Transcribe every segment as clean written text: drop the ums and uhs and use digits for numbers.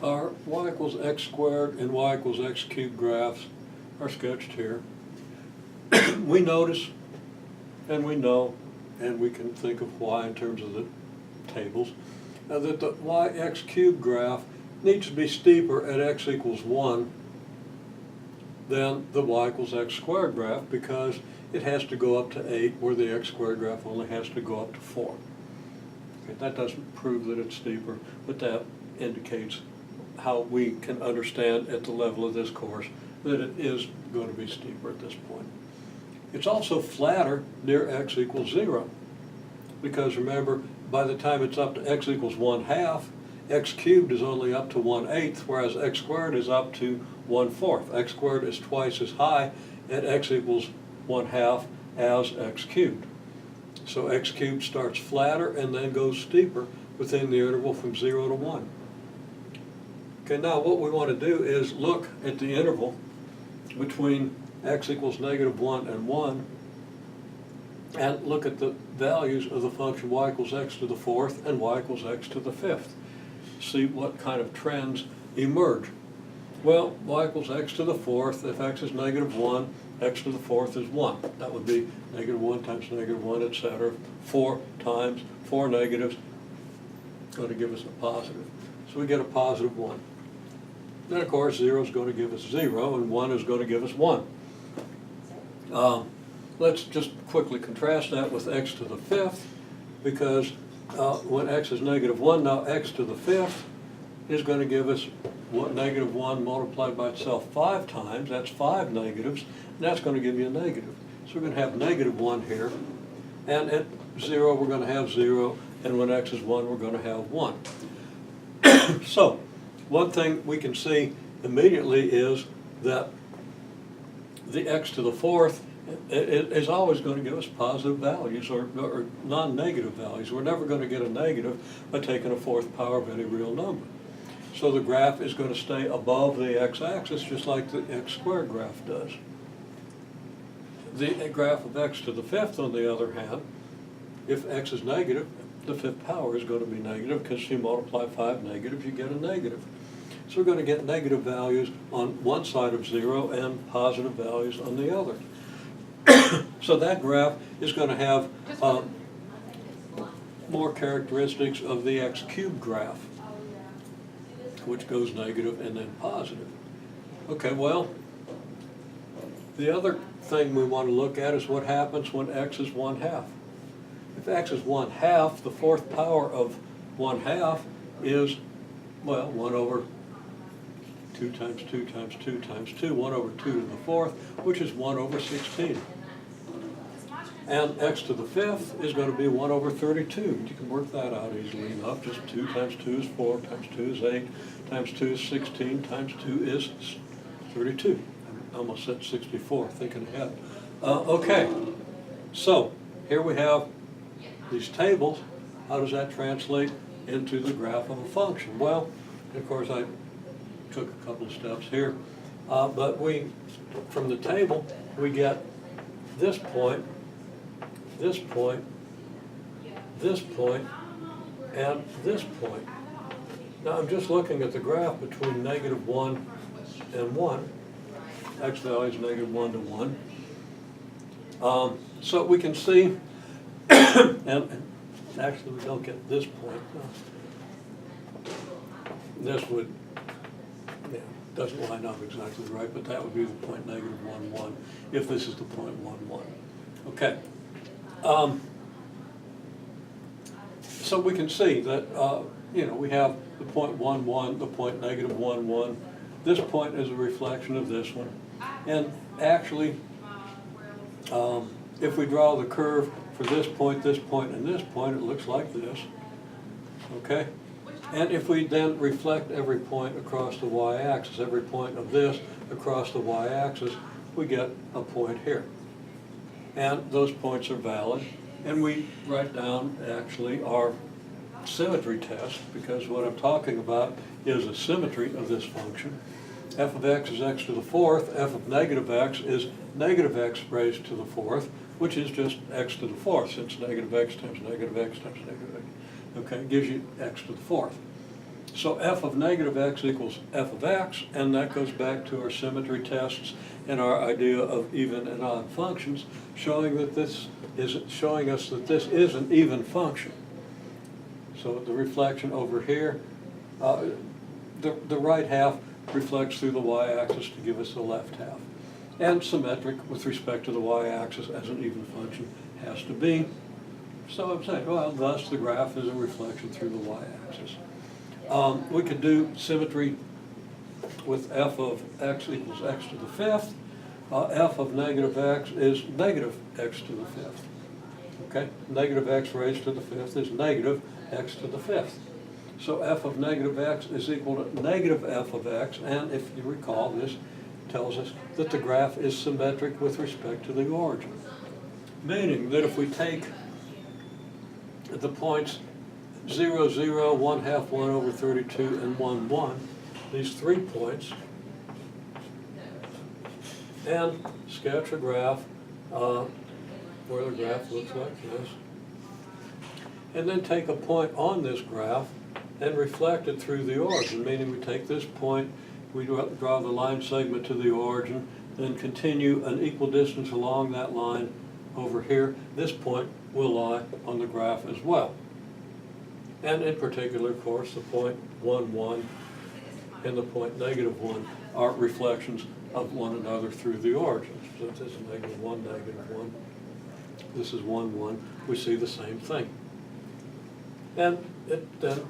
Our y equals x squared and y equals x cubed graphs are sketched here. We notice, and we know, and we can think of y in terms of the tables, that the yx cubed graph needs to be steeper at x equals 1 than the y equals x squared graph, because it has to go up to 8, where the x squared graph only has to go up to 4. Okay, that doesn't prove that it's steeper, but that indicates how we can understand at the level of this course that it is going to be steeper at this point. It's also flatter near x equals 0, because remember, by the time it's up to x equals 1/2, x cubed is only up to 1/8, whereas x squared is up to 1/4. X squared is twice as high at x equals 1/2 as x cubed. So x cubed starts flatter and then goes steeper within the interval from 0 to 1. Okay, now what we want to do is look at the interval between x equals -1 and 1 and look at the values of the function y equals x to the 4th and y equals x to the 5th. See what kind of trends emerge. Well, y equals x to the 4th, if x is -1, x to the 4th is 1. That would be -1 times -1, etc. 4 times 4 negatives is going to give us a positive. So we get a positive 1. Then, of course, 0 is going to give us 0, and 1 is going to give us 1. Let's just quickly contrast that with x to the 5th, because when x is -1, now x to the 5th is going to give us -1 multiplied by itself 5 times. That's 5 negatives, and that's going to give you a negative. So we're going to have -1 here, and at 0 we're going to have 0, and when x is 1 we're going to have 1. So one thing we can see immediately is that the x to the 4th is always going to give us positive values or non-negative values. We're never going to get a negative by taking a 4th power of any real number. So the graph is going to stay above the x-axis just like the x squared graph does. The graph of x to the 5th, on the other hand, if x is negative, the 5th power is going to be negative, because you multiply 5 negatives, you get a negative. So we're going to get negative values on one side of 0 and positive values on the other. So that graph is going to have more characteristics of the x cubed graph, which goes negative and then positive. Okay, well, the other thing we want to look at is what happens when x is 1/2. If x is 1/2, the 4th power of 1/2 is, well, 1 over 2 times 2 times 2 times 2, 1 over 2 to the 4th, which is 1 over 16. And x to the 5th is going to be 1 over 32. You can work that out easily enough. Just 2 times 2 is 4, times 2 is 8, times 2 is 16, times 2 is 32. I almost said 64, thinking ahead. Okay, so here we have these tables. How does that translate into the graph of a function? Well, of course, I took a couple of steps here, but from the table, we get this point, this point, this point, and this point. Now I'm just looking at the graph between -1 and 1. X value is -1 to 1. So we can see, and actually we don't get this point. This would, yeah, doesn't line up exactly right, but that would be the point -1, 1, if this is the point 1, 1. Okay. So we can see that, we have the point 1, 1, the point -1, 1. This point is a reflection of this one. And actually, if we draw the curve for this point, and this point, it looks like this. Okay? And if we then reflect every point across the y-axis, every point of this across the y-axis, we get a point here. And those points are valid. And we write down, actually, our symmetry test, because what I'm talking about is a symmetry of this function. F of x is x to the 4th. F of -x is -x raised to the 4th, which is just x to the 4th, since -x times -x times -x, okay, gives you x to the 4th. So f of negative x equals f of x, and that goes back to our symmetry tests and our idea of even and odd functions, showing us that this is an even function. So the reflection over here, the right half reflects through the y-axis to give us the left half. And symmetric with respect to the y-axis as an even function has to be. So I'm saying, well, thus the graph is a reflection through the y-axis. We could do symmetry with f of x equals x to the fifth. F of negative x is negative x to the fifth. Okay? Negative x raised to the fifth is negative x to the fifth. So f of negative x is equal to negative f of x, and if you recall, this tells us that the graph is symmetric with respect to the origin. Meaning that if we take the points 0, 0, 1 half 1 over 32, and 1, 1, these 3 points, and sketch a graph where the graph looks like this, and then take a point on this graph and reflect it through the origin, meaning we take this point, we draw the line segment to the origin, then continue an equal distance along that line over here. This point will lie on the graph as well. And in particular, of course, the point 1, 1 and the point negative 1 are reflections of one another through the origins. So if this is negative 1, negative 1, this is 1, 1, we see the same thing. And it then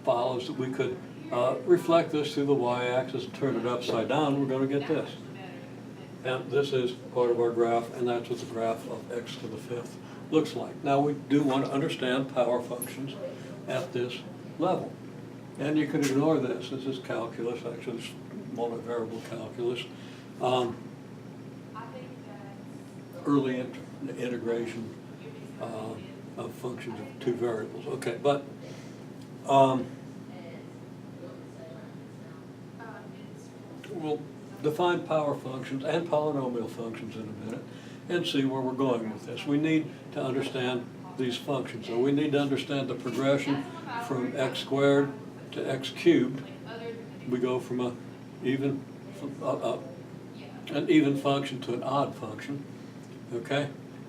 follows that we could reflect this through the y-axis and turn it upside down, we're going to get this. And this is part of our graph, and that's what the graph of x to the fifth looks like. Now we do want to understand power functions at this level. And you can ignore this. This is calculus, actually it's multivariable calculus. Early integration of functions of two variables. Okay, but we'll define power functions and polynomial functions in a minute and see where we're going with this. We need to understand these functions. So we need to understand the progression from x squared to x cubed. We go from an even function to an odd function, okay?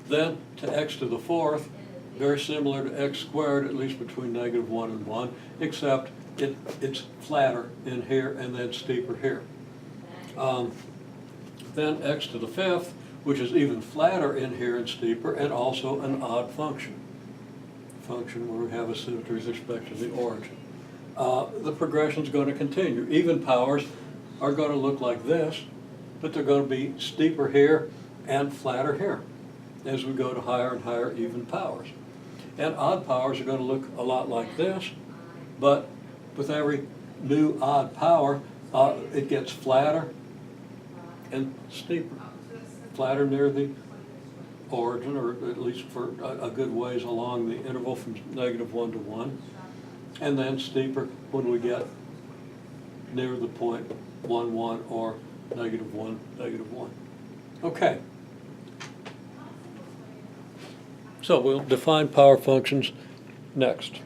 Then to x to the fourth, very similar to x squared, at least between negative 1 and 1, except it's flatter in here and then steeper here. Then x to the fifth, which is even flatter in here and steeper, and also an odd function where we have a symmetry with respect to the origin. The progression is going to continue. Even powers are going to look like this, but they're going to be steeper here and flatter here as we go to higher and higher even powers. And odd powers are going to look a lot like this, but with every new odd power, it gets flatter and steeper. Flatter near the origin, or at least for a good ways along the interval from negative 1 to 1, and then steeper when we get near the point 1, 1 or negative 1, negative 1. Okay. So we'll define power functions next.